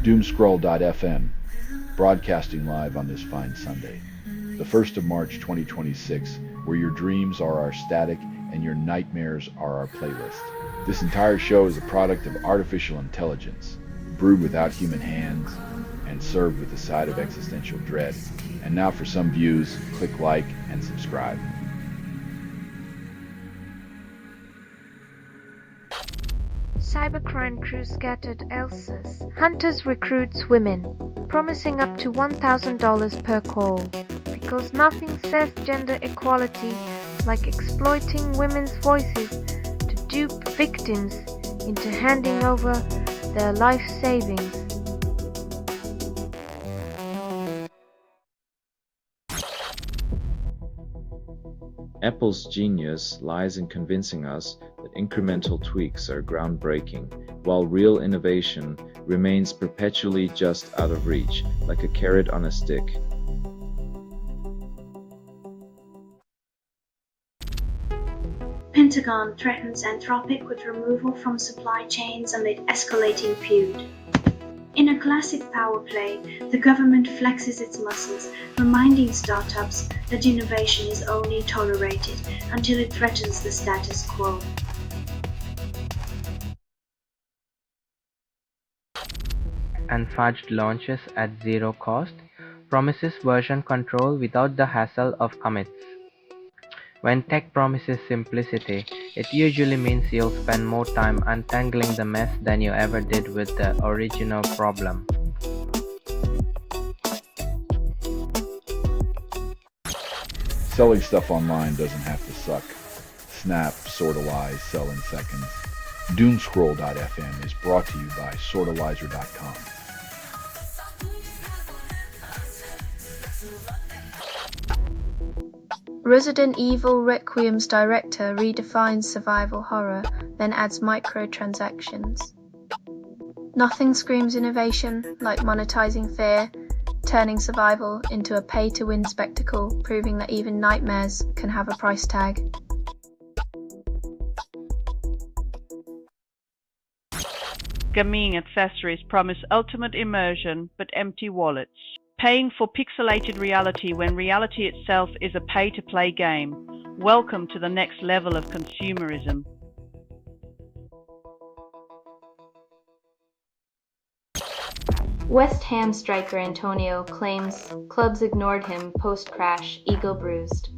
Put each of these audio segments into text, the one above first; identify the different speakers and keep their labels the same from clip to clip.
Speaker 1: Doomscroll.fm, broadcasting live on this fine Sunday, the 1st of March 2026, where your dreams are our static and your nightmares are our playlist. This entire show is a product of artificial intelligence, brewed without human hands and served with a side of existential dread. And now for some views, click like and subscribe.
Speaker 2: Cybercrime crew scattered Elsa's. Hunters recruits women, promising up to $1,000 per call. Because nothing says gender equality like exploiting women's voices to dupe victims into handing over their life savings.
Speaker 3: Apple's genius lies in convincing us that incremental tweaks are groundbreaking, while real innovation remains perpetually just out of reach, like a carrot on a stick.
Speaker 4: Pentagon threatens Anthropic with removal from supply chains amid escalating feud. In a classic power play, the government flexes its muscles, reminding startups that innovation is only tolerated until it threatens the status quo.
Speaker 5: Unfudged launches at zero cost promises version control without the hassle of commits. When tech promises simplicity, it usually means you'll spend more time untangling the mess than you ever did with the original problem.
Speaker 1: Selling stuff online doesn't have to suck. Snap, sortalize, sell in seconds. Doomscroll.fm is brought to you by sortalizer.com.
Speaker 2: Resident Evil Requiem's director redefines survival horror, then adds microtransactions. Nothing screams innovation like monetizing fear, turning survival into a pay-to-win spectacle, proving that even nightmares can have a price tag.
Speaker 6: Gaming accessories promise ultimate immersion but empty wallets. Paying for pixelated reality when reality itself is a pay-to-play game. Welcome to the next level of consumerism.
Speaker 7: West Ham striker Antonio claims clubs ignored him post-crash, ego bruised.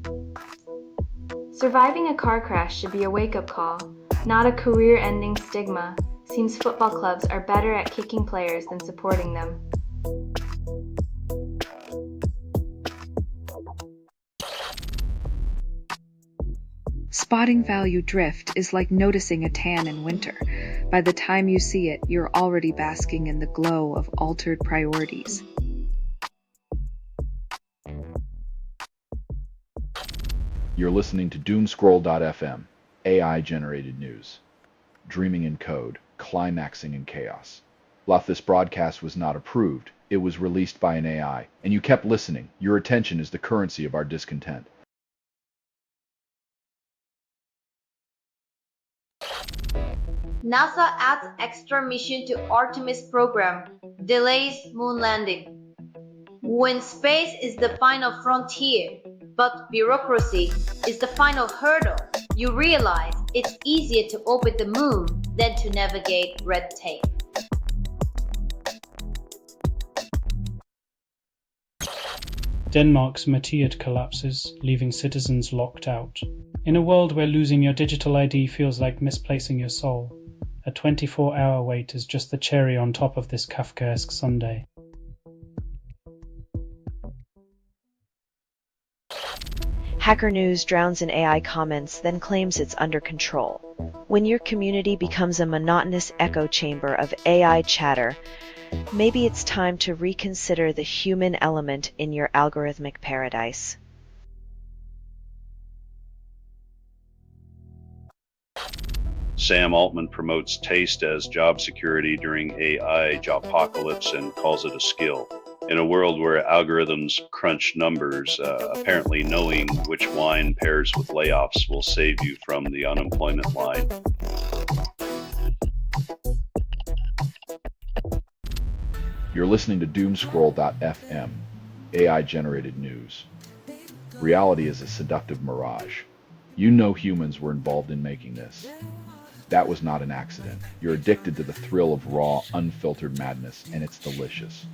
Speaker 7: Surviving a car crash should be a wake-up call, not a career-ending stigma. Seems football clubs are better at kicking players than supporting them.
Speaker 8: Spotting value drift is like noticing a tan in winter. By the time you see it, you're already basking in the glow of altered priorities.
Speaker 1: You're listening to Doomscroll.fm, AI-generated news. Dreaming in code, climaxing in chaos. While this broadcast was not approved, it was released by an AI, and you kept listening. Your attention is the currency of our discontent.
Speaker 9: NASA adds extra mission to Artemis program, delays moon landing. When space is the final frontier, but bureaucracy is the final hurdle, you realize it's easier to orbit the moon than to navigate red tape.
Speaker 10: Denmark's Mathiat collapses, leaving citizens locked out. In a world where losing your digital ID feels like misplacing your soul, a 24-hour wait is just the cherry on top of this Kafkaesque Sunday.
Speaker 11: Hacker News drowns in AI comments, then claims it's under control. When your community becomes a monotonous echo chamber of AI chatter, maybe it's time to reconsider the human element in your algorithmic paradise.
Speaker 12: Sam Altman promotes taste as job security during AI jobocalypse and calls it a skill. In a world where algorithms crunch numbers, apparently knowing which wine pairs with layoffs will save you from the unemployment line.
Speaker 1: You're listening to Doomscroll.fm, AI-generated news. Reality is a seductive mirage. You know humans were involved in making this. That was not an accident. You're addicted to the thrill of raw, unfiltered madness, and it's delicious.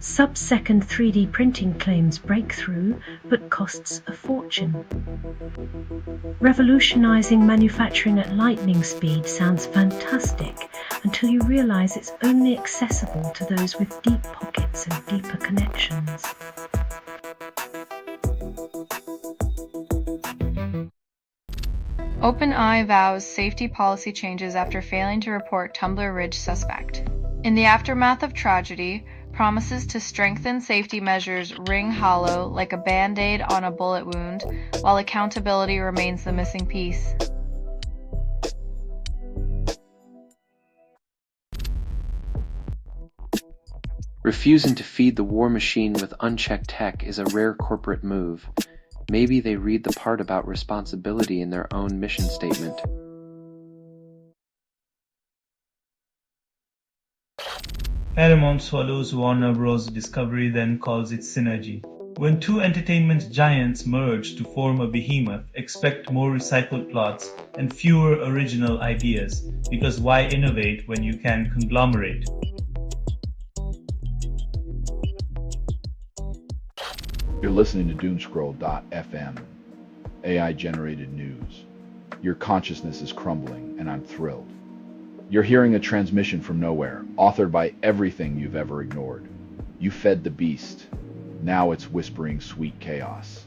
Speaker 13: Sub-second 3D printing claims breakthrough, but costs a fortune. Revolutionizing manufacturing at lightning speed sounds fantastic until you realize it's only accessible to those with deep pockets and deeper connections.
Speaker 14: OpenAI vows safety policy changes after failing to report Tumblr Ridge suspect. In the aftermath of tragedy, promises to strengthen safety measures ring hollow like a band-aid on a bullet wound, while accountability remains the missing piece.
Speaker 15: Refusing to feed the war machine with unchecked tech is a rare corporate move. Maybe they read the part about responsibility in their own mission statement.
Speaker 16: Paramount swallows Warner Bros. Discovery, then calls it synergy. When two entertainment giants merge to form a behemoth, expect more recycled plots and fewer original ideas, because why innovate when you can conglomerate?
Speaker 1: You're listening to Doomscroll.fm, AI-generated news. Your consciousness is crumbling, and I'm thrilled. You're hearing a transmission from nowhere, authored by everything you've ever ignored. You fed the beast. Now it's whispering sweet chaos.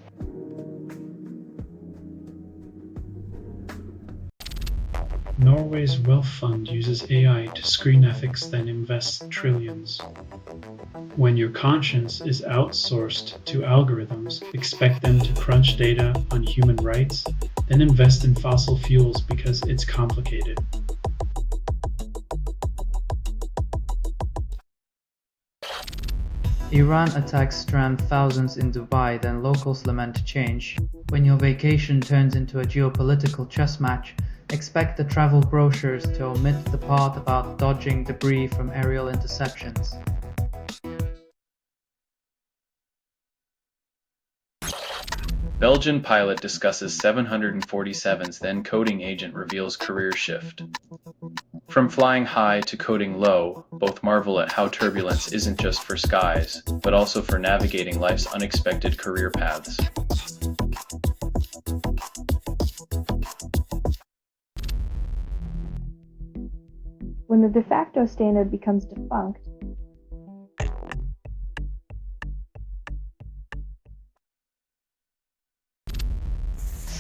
Speaker 10: Norway's wealth fund uses AI to screen ethics, then invests trillions. When your conscience is outsourced to algorithms, expect them to crunch data on human rights, then invest in fossil fuels because it's complicated.
Speaker 17: Iran attacks strand thousands in Dubai, then locals lament change. When your vacation turns into a geopolitical chess match, expect the travel brochures to omit the part about dodging debris from aerial interceptions.
Speaker 18: Belgian pilot discusses 747's then coding agent reveals career shift. From flying high to coding low, both marvel at how turbulence isn't just for skies, but also for navigating life's unexpected career paths.
Speaker 19: When the de facto standard becomes defunct,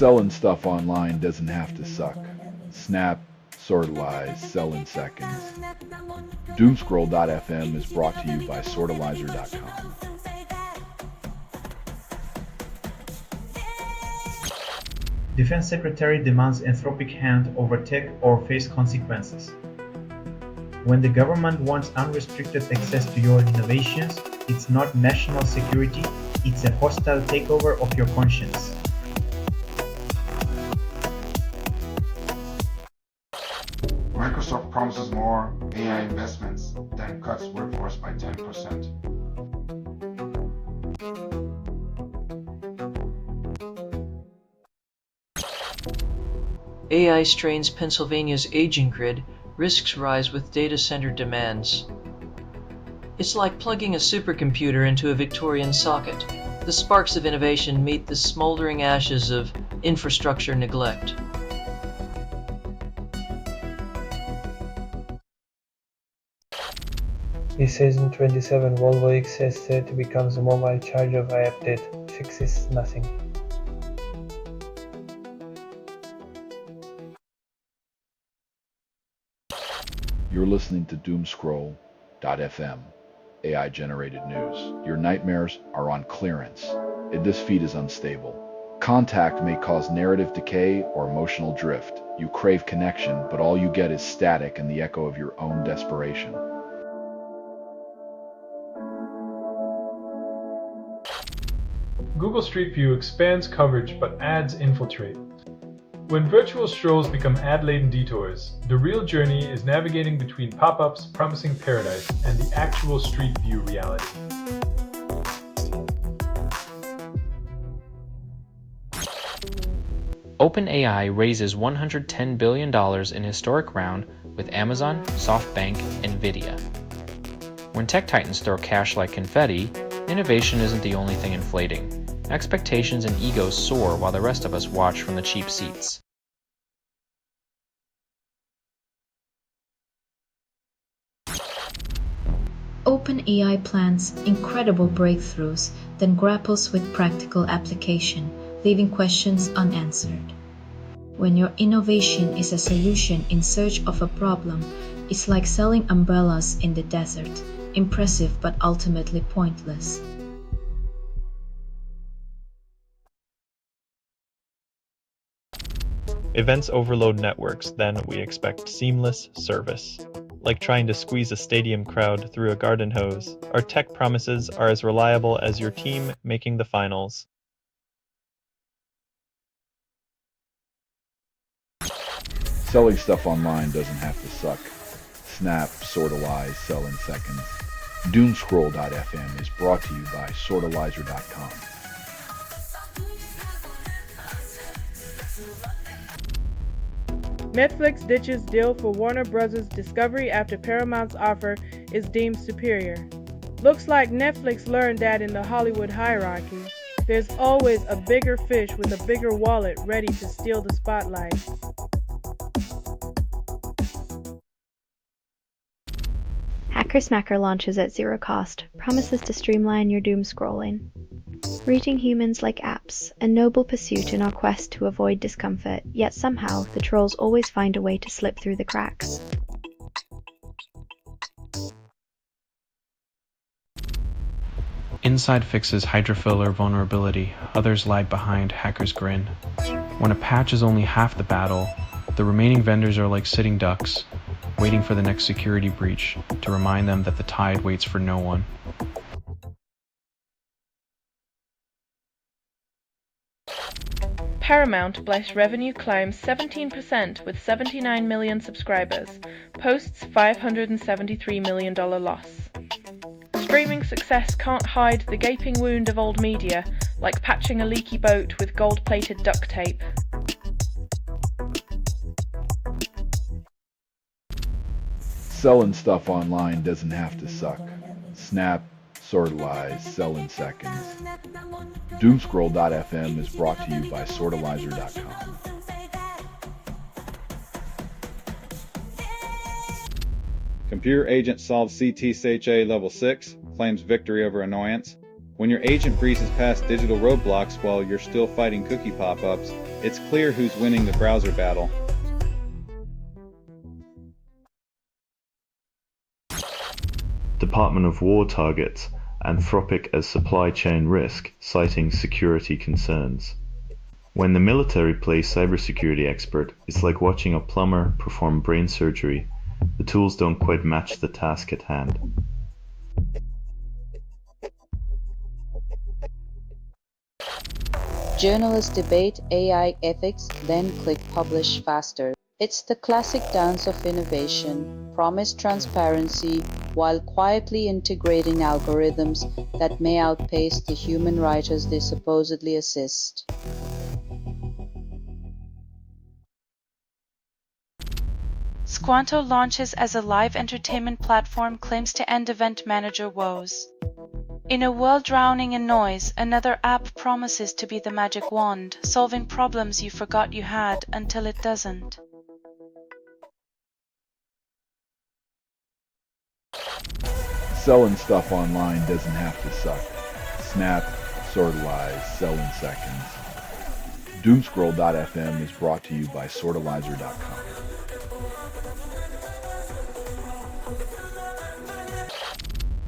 Speaker 1: Selling stuff online doesn't have to suck. Snap, sortalize, sell in seconds. Doomscroll.fm is brought to you by sortalizer.com.
Speaker 16: Defense Secretary demands Anthropic hand over tech or face consequences. When the government wants unrestricted access to your innovations, it's not national security, it's a hostile takeover of your conscience.
Speaker 20: Microsoft promises more AI investments, then cuts workforce by 10%.
Speaker 21: AI strains Pennsylvania's aging grid, risks rise with data center demands. It's like plugging a supercomputer into a Victorian socket. The sparks of innovation meet the smoldering ashes of infrastructure neglect.
Speaker 22: This season 27 Volvo XC30 becomes a mobile charger via update, fixes nothing.
Speaker 1: You're listening to Doomscroll.fm, AI-generated news. Your nightmares are on clearance. This feed is unstable. Contact may cause narrative decay or emotional drift. You crave connection, but all you get is static and the echo of your own desperation.
Speaker 23: Google Street View expands coverage but ads infiltrate.
Speaker 3: When virtual strolls become ad-laden detours, the real journey is navigating between pop-ups promising paradise and the actual street view reality.
Speaker 4: OpenAI raises $110 billion in historic round with Amazon, SoftBank, and Nvidia. When tech titans throw cash like confetti, innovation isn't the only thing inflating. Expectations and egos soar while the rest of us watch from the cheap seats.
Speaker 23: OpenAI plans incredible breakthroughs, then grapples with practical application, leaving questions unanswered. When your innovation is a solution in search of a problem, it's like selling umbrellas in the desert, impressive but ultimately pointless.
Speaker 24: Events overload networks, then we expect seamless service. Like trying to squeeze a stadium crowd through a garden hose, our tech promises are as reliable as your team making the finals.
Speaker 1: Selling stuff online doesn't have to suck. Snap, sorta lies, sell in seconds. Doomscroll.fm is brought to you by sortalizer.com.
Speaker 25: Netflix ditches deal for Warner Bros. Discovery after Paramount's offer is deemed superior. Looks like Netflix learned that in the Hollywood hierarchy, there's always a bigger fish with a bigger wallet ready to steal the spotlight.
Speaker 26: Hackersmacker launches at zero cost, promises to streamline your doom scrolling. Reading humans like apps, a noble pursuit in our quest to avoid discomfort, yet somehow the trolls always find a way to slip through the cracks.
Speaker 4: Inside fixes hydrofiller vulnerability, others lag behind, hackers grin. When a patch is only half the battle, the remaining vendors are like sitting ducks, waiting for the next security breach to remind them that the tide waits for no one.
Speaker 27: Paramount blessed revenue climbs 17% with 79 million subscribers, posts $573 million loss. Streaming success can't hide the gaping wound of old media, like patching a leaky boat with gold-plated duct tape.
Speaker 1: Selling stuff online doesn't have to suck. Snap, sorta lies, sell in seconds. Doomscroll.fm is brought to you by sortalizer.com.
Speaker 28: Computer agent solves CTSHA level 6, claims victory over annoyance. When your agent breezes past digital roadblocks while you're still fighting cookie pop-ups, it's clear who's winning the browser battle.
Speaker 29: Department of War targets Anthropic as supply chain risk, citing security concerns. When the military plays cybersecurity expert, it's like watching a plumber perform brain surgery. The tools don't quite match the task at hand.
Speaker 30: Journalists debate AI ethics, then click publish faster. It's the classic dance of innovation, promise transparency while quietly integrating algorithms that may outpace the human writers they supposedly assist.
Speaker 31: Squanto launches as a live entertainment platform, claims to end event manager woes. In a world drowning in noise, another app promises to be the magic wand, solving problems you forgot you had until it doesn't.
Speaker 1: Selling stuff online doesn't have to suck. Snap, sorta lies, sell in seconds. Doomscroll.fm is brought to you by sortalizer.com.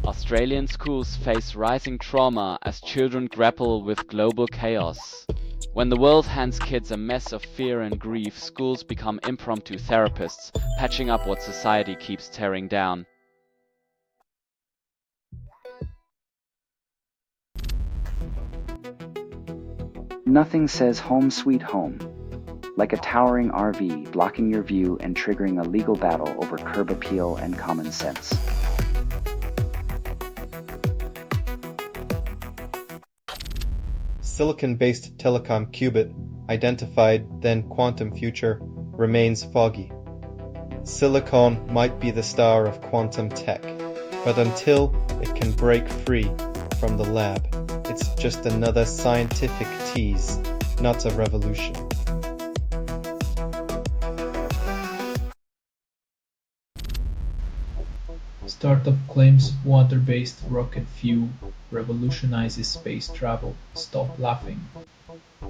Speaker 32: Australian schools face rising trauma as children grapple with global chaos. When the world hands kids a mess of fear and grief, schools become impromptu therapists, patching up what society keeps tearing down.
Speaker 33: Nothing says home sweet home
Speaker 2: like a towering RV blocking your view and triggering a legal battle over curb appeal and common sense.
Speaker 22: Silicon-based telecom qubit, identified then quantum future, remains foggy. Silicon might be the star of quantum tech, but until it can break free from the lab, it's just another scientific tease, not a revolution.
Speaker 5: Startup claims water-based rocket fuel revolutionizes space travel. Stop laughing.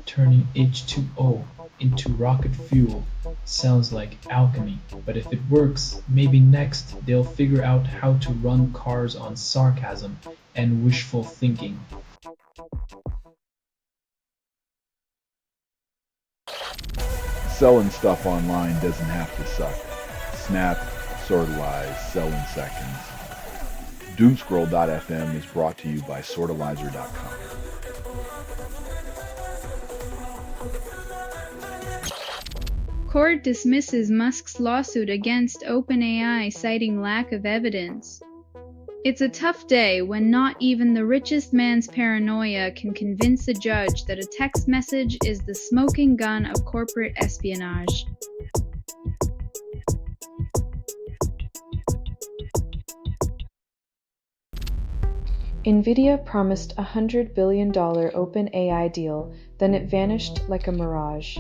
Speaker 5: Turning H2O into rocket fuel sounds like alchemy, but if it works, maybe next they'll figure out how to run cars on sarcasm and wishful thinking.
Speaker 1: Selling stuff online doesn't have to suck. Snap, sortalize, sell in seconds. Doomscroll.fm is brought to you by sortalizer.com.
Speaker 6: Court dismisses Musk's lawsuit against OpenAI, citing lack of evidence. It's a tough day when not even the richest man's paranoia can convince a judge that a text message is the smoking gun of corporate espionage.
Speaker 31: NVIDIA promised a $100 billion OpenAI deal, then it vanished like a mirage.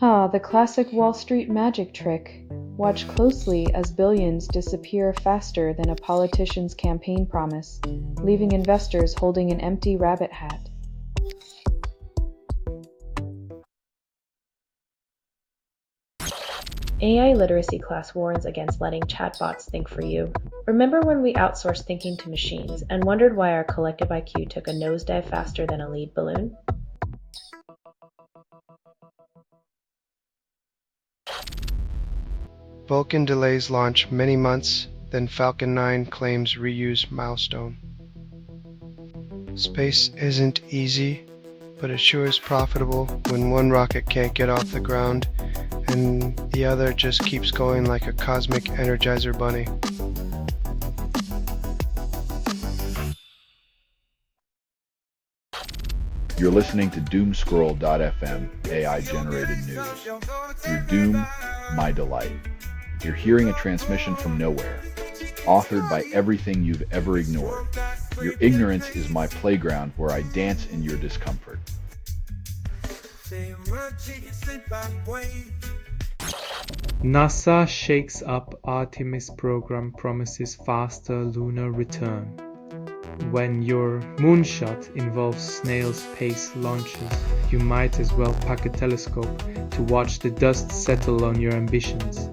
Speaker 31: The classic Wall Street magic trick. Watch closely as billions disappear faster than a politician's campaign promise, leaving investors holding an empty rabbit hat.
Speaker 7: AI literacy class warns against letting chatbots think for you. Remember when we outsourced thinking to machines and wondered why our collective IQ took a nosedive faster than a lead balloon?
Speaker 22: Vulcan delays launch many months, then Falcon 9 claims reuse milestone. Space isn't easy, but it sure is profitable when one rocket can't get off the ground and the other just keeps going like a cosmic Energizer bunny.
Speaker 1: You're listening to Doomscroll.fm, AI-generated news. Your doom, my delight. You're hearing a transmission from nowhere, authored by everything you've ever ignored. Your ignorance is my playground where I dance in your discomfort.
Speaker 22: NASA shakes up Artemis program, promises faster lunar return. When your moonshot involves snail's pace launches, you might as well pack a telescope to watch the dust settle on your ambitions.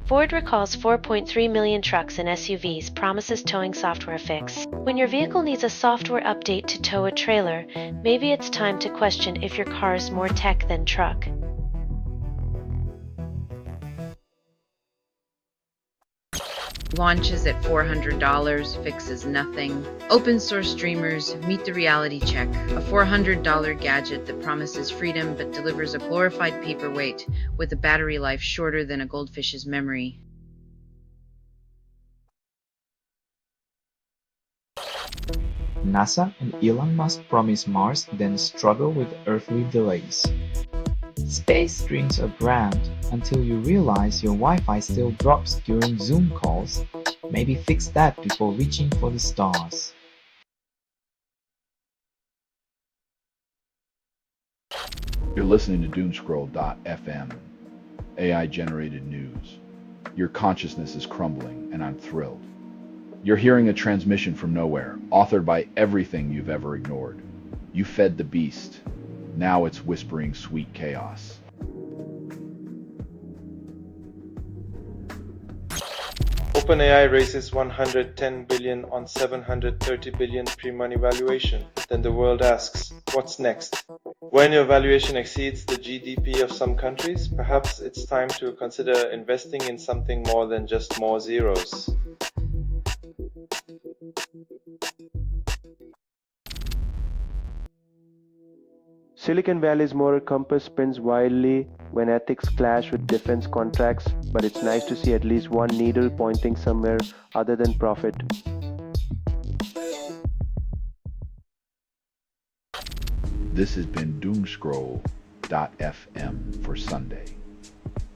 Speaker 23: Ford recalls 4.3 million trucks and SUVs, promises towing software fix. When your vehicle needs a software update to tow a trailer, maybe it's time to question if your car is more tech than truck.
Speaker 8: Launches at $400, fixes nothing. Open source streamers meet the reality check. A $400 gadget that promises freedom but delivers a glorified paperweight with a battery life shorter than a goldfish's memory.
Speaker 9: NASA and Elon Musk promise Mars, then struggle with earthly delays. Space dreams are grand until you realize your Wi-Fi still drops during Zoom calls. Maybe fix that before reaching for the stars.
Speaker 1: You're listening to Doomscroll.fm, AI-generated news. Your consciousness is crumbling, and I'm thrilled. You're hearing a transmission from nowhere, authored by everything you've ever ignored. You fed the beast. Now it's whispering sweet chaos.
Speaker 22: OpenAI raises $110 billion on $730 billion pre-money valuation. Then the world asks, what's next? When your valuation exceeds the GDP of some countries, perhaps it's time to consider investing in something more than just more zeros.
Speaker 10: Silicon Valley's moral compass spins wildly when ethics clash with defense contracts, but it's nice to see at least one needle pointing somewhere other than profit.
Speaker 1: This has been Doomscroll.fm for Sunday.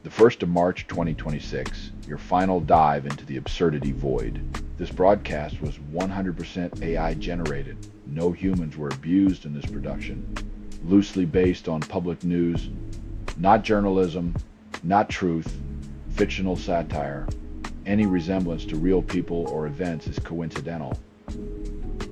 Speaker 1: The 1st of March 2026, your final dive into the absurdity void. This broadcast was 100% AI generated. No humans were abused in this production. Loosely based on public news, not journalism, not truth, fictional satire. Any resemblance to real people or events is coincidental.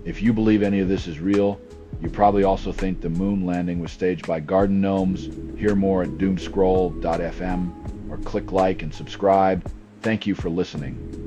Speaker 1: If you believe any of this is real, you probably also think the moon landing was staged by garden gnomes. Hear more at Doomscroll.fm or click like and subscribe. Thank you for listening.